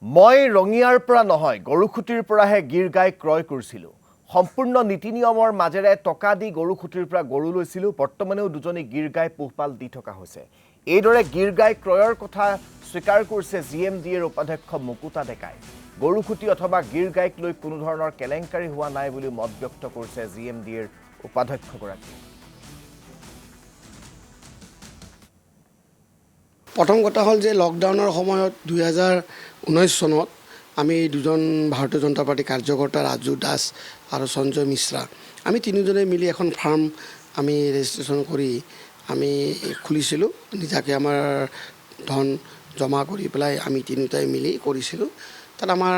মই ৰঙিয়াৰ পৰা নহয় গৰুখুটিৰ পৰাহে গিৰ গাই ক্ৰয় কৰিছিলোঁ। সম্পূৰ্ণ নীতি নিয়মৰ মাজেৰে টকা দি গৰুখুটিৰ পৰা গৰু লৈছিলোঁ। বৰ্তমানেও দুজনী গিৰ গাই পোহপাল দি থকা হৈছে। এইদৰে গিৰ গাই ক্ৰয়ৰ কথা স্বীকাৰ কৰিছে GMDAৰ উপাধ্যক্ষ মুকুতা ডেকাই। গৰুখুটি অথবা গিৰ গাইক লৈ কোনো ধৰণৰ কেলেংকাৰী হোৱা নাই বুলি মত ব্যক্ত কৰিছে GMDAৰ উপাধ্যক্ষগৰাকী। প্ৰথম কথা হ'ল যে লকডাউনৰ সময়ত 2019 চনত আমি দুজন ভাৰতীয় জনতা পাৰ্টি কাৰ্যকৰ্তা ৰাজু দাস আৰু সঞ্জয় মিশ্ৰা আমি তিনিজনে মিলি এখন ফাৰ্ম আমি ৰেজিষ্ট্ৰেশ্যন কৰি আমি খুলিছিলোঁ। নিজাকে আমাৰ ধন জমা কৰি পেলাই আমি তিনিটাই মিলি কৰিছিলোঁ। তাত আমাৰ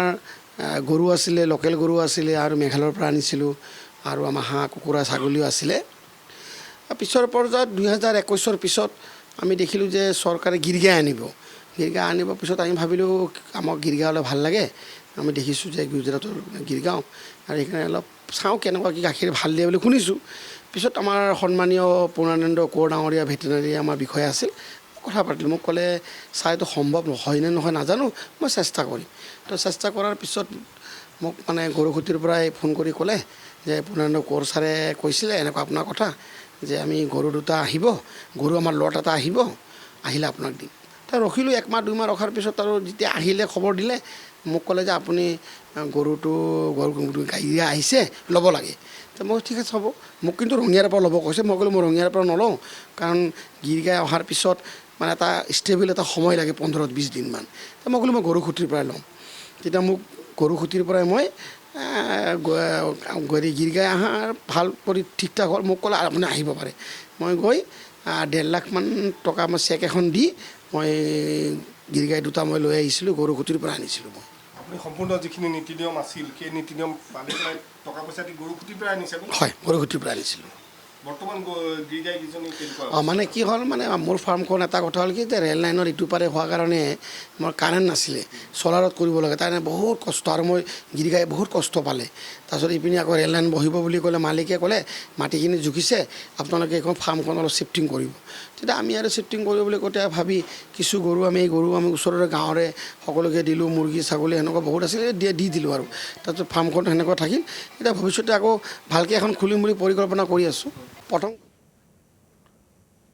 গৰু আছিলে, লোকেল গৰু আছিলে আৰু মেঘালয়ৰ পৰা আনিছিলোঁ আৰু আমাৰ হাঁহ কুকুৰা ছাগলীও আছিলে। পিছৰ পৰ্যায়ত 2021 পিছত আমি দেখিলোঁ যে চৰকাৰে গিৰ গাই আনিব। গিৰ গাই আনিব পিছত আমি ভাবিলোঁ আমাক গিৰ গাই হ'লে ভাল লাগে। আমি দেখিছোঁ যে গুজৰাটৰ গিৰগাঁও আৰু সেইকাৰণে অলপ চাওঁ কেনেকুৱা কি গাখীৰ ভাল দিয়ে বুলি শুনিছোঁ। পিছত আমাৰ সন্মানীয় পূৰ্ণানন্দ কোঁৱৰ ডাঙৰীয়া ভেটেনাৰী আমাৰ বিষয়া আছিল, কথা পাতিলোঁ। মোক ক'লে ছাৰ এইটো সম্ভৱ হয় নে নহয় নাজানো, মই চেষ্টা কৰিম। তো চেষ্টা কৰাৰ পিছত মোক মানে গৰুখুটিৰ পৰাই ফোন কৰি ক'লে যে পূৰ্ণানন্দ কোঁৱৰ ছাৰে কৈছিলে এনেকুৱা আপোনাৰ কথা যে আমি গৰু দুটা আহিব, গৰু আমাৰ লট এটা আহিব, আহিলে আপোনাক দিম। তো ৰখিলোঁ 1 মাহ 2 মাহ ৰখাৰ পিছত আৰু যেতিয়া আহিলে খবৰ দিলে মোক ক'লে যে আপুনি গৰু গাই আহিছে ল'ব লাগে। তো মই ঠিক আছে হ'ব, মোক কিন্তু ৰঙিয়াৰ পৰা ল'ব কৈছে। মই ক'লো মই ৰঙিয়াৰ পৰা নলওঁ, কাৰণ গিৰ গাই অহাৰ পিছত মানে এটা ষ্টেবল এটা সময় লাগে 15-20 দিনমান। তো মই ক'লো মই গৰুখুটিৰ পৰাই ল'ম। তেতিয়া মোক গৰুখুটিৰ পৰাই মই গিৰ গাই আহাৰ ভাল কৰি ঠিক ঠাক হ'ল। মোক ক'লে আপুনি আহিব পাৰে। মই গৈ 1.5 লাখ মান টকা মই চেক এখন দি মই গিৰ গাই দুটা মই লৈ আহিছিলোঁ, গৰুখুটিৰ পৰা আনিছিলোঁ মই। আপুনি সম্পূৰ্ণ যিখিনি নীতি নিয়ম আছিল সেই নীতি নিয়ম পালি পেলাই টকা পইচা দি গৰুখুটিৰ পৰা আনিছে? হয়, গৰুখুটিৰ পৰা আনিছিলোঁ। বৰ্তমান গিৰ গাই কেইজনী কেনেকুৱা? মানে কি হ'ল, মানে মোৰ ফাৰ্মখন এটা কথা হ'ল কি যে ৰেল লাইনৰ ইটো পাৰে হোৱাৰ কাৰণে মোৰ কাৰেণ্ট নাছিলে, চ'লাৰত কৰিব লাগে। তাৰ কাৰণে বহুত কষ্ট আৰু মই গিৰ গাই বহুত কষ্ট পালে। তাৰপিছত ইপিনে আকৌ ৰেল লাইন বহিব বুলি ক'লে মালিকে ক'লে মাটিখিনি জুখিছে, আপোনালোকে এইখন ফাৰ্মখন অলপ শ্বিফটিং কৰিব। তেতিয়া আমি আৰু শ্বিফটিং কৰিব বুলি কওঁতে ভাবি কিছু গৰু আমি ওচৰৰে গাঁৱৰে সকলোকে দিলোঁ, মুৰ্গী ছাগলী সেনেকুৱা বহুত আছিলে, দি দিলোঁ আৰু তাৰপিছত ফাৰ্মখন সেনেকুৱা থাকিল। এতিয়া ভৱিষ্যতে আকৌ ভালকৈ এখন খুলিম বুলি পৰিকল্পনা কৰি আছোঁ। প্ৰথম